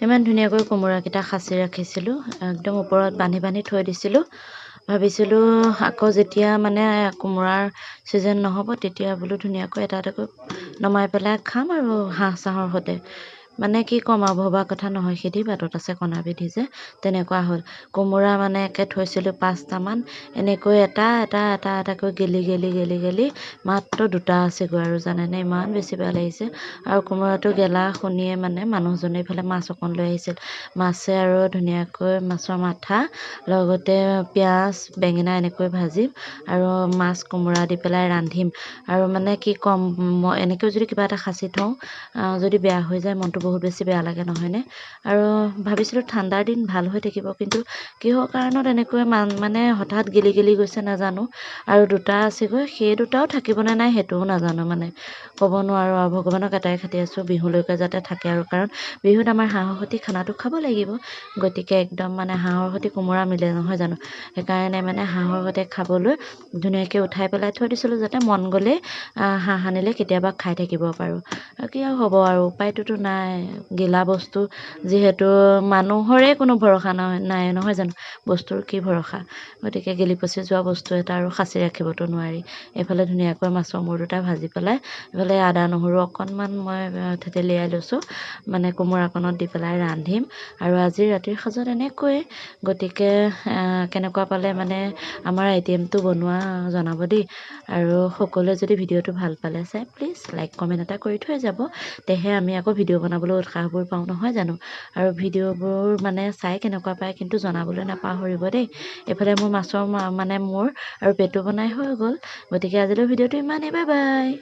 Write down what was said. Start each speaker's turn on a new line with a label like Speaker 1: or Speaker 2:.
Speaker 1: ইমান ধুনীয়াকৈ কোমোৰাকেইটা সাঁচি ৰাখিছিলোঁ, একদম ওপৰত বান্ধি বান্ধি থৈ দিছিলোঁ। ভাবিছিলোঁ আকৌ যেতিয়া মানে কোমোৰাৰ ছিজন নহ'ব তেতিয়া বোলো ধুনীয়াকৈ এটা এটাকৈ নমাই পেলাই খাম আৰু হাঁহ চাহৰ সৈতে। মানে কি ক'ম আৰু ভবা কথা নহয়, সিধি বাটত আছে কণা বিধি যে তেনেকুৱা হ'ল। কোমোৰা মানে একে থৈছিলোঁ 5টামান, এনেকৈ এটাকৈ গেলি মাত্ৰ 2টা আছেগৈ আৰু জানেনে, ইমান বেছি বেয়া লাগিছে। আৰু কোমোৰাটো গেলা শুনিয়ে মানে মানুহজনে ইফালে মাছ অকণ লৈ আহিছিল, মাছে আৰু ধুনীয়াকৈ মাছৰ মাথা লগতে পিঁয়াজ বেঙেনা এনেকৈ ভাজিম আৰু মাছ কোমোৰা দি পেলাই ৰান্ধিম। আৰু মানে কি ক'ম, মই এনেকৈ যদি কিবা এটা সাঁচি থওঁ যদি বেয়া হৈ যায় মনটো বহুত বেছি বেয়া লাগে নহয়নে। আৰু ভাবিছিলোঁ ঠাণ্ডাৰ দিন ভাল হৈ থাকিব, কিন্তু কিহৰ কাৰণত এনেকৈ মানে হঠাৎ গেলি গৈছে নাজানো। আৰু 2টা আছেগৈ, সেই 2টাও থাকিবনে নাই সেইটোও নাজানো, মানে ক'ব নোৱাৰোঁ। আৰু ভগৱানক এটাই খাতি আছোঁ বিহুলৈকে যাতে থাকে, আৰু কাৰণ বিহুত আমাৰ হাঁহৰ সৈতে খানাটো খাব লাগিব। গতিকে একদম মানে হাঁহৰ সৈতে কোমোৰা মিলে নহয় জানো, সেইকাৰণে মানে হাঁহৰ সৈতে খাবলৈ ধুনীয়াকৈ উঠাই পেলাই থৈ দিছিলোঁ, যাতে মন গ'লেই হাঁহ আনিলে কেতিয়াবা খাই থাকিব পাৰোঁ। আৰু কি আৰু হ'ব, আৰু উপায়টোতো নাই। গেলা বস্তু যিহেতু মানুহৰে কোনো ভৰসা নাই নহয় জানো, বস্তুৰ কি ভৰসা। গতিকে গেলি পচি যোৱা বস্তু এটা আৰু সাঁচি ৰাখিবতো নোৱাৰি। এইফালে ধুনীয়াকৈ মাছৰ মূৰ 2টা ভাজি পেলাই এইফালে আদা নহৰু অকণমান মই থেতেলিয়াই লৈছোঁ, মানে কোমোৰাকণত দি পেলাই ৰান্ধিম। আৰু আজি ৰাতিৰ সাজত এনেকৈয়ে। গতিকে কেনেকুৱা পালে মানে আমাৰ আইটেমটো বনোৱা জনাব দেই। আৰু সকলোৱে যদি ভিডিঅ'টো ভাল পালে চাই প্লিজ লাইক কমেণ্ট এটা কৰি থৈ যাব, তেহে আমি আকৌ ভিডিঅ' বনাবলৈ উৎসাহবোৰ পাওঁ নহয় জানো। আৰু ভিডিঅ'বোৰ মানে চাই কেনেকুৱা পায় কিন্তু জনাবলৈ নাপাহৰিব দেই। এইফালে মোৰ মাছৰ মানে মূৰ আৰু পেটু বনাই হৈ গ'ল। গতিকে আজিলৈ ভিডিঅ'টো ইমানেই, বাই বাই।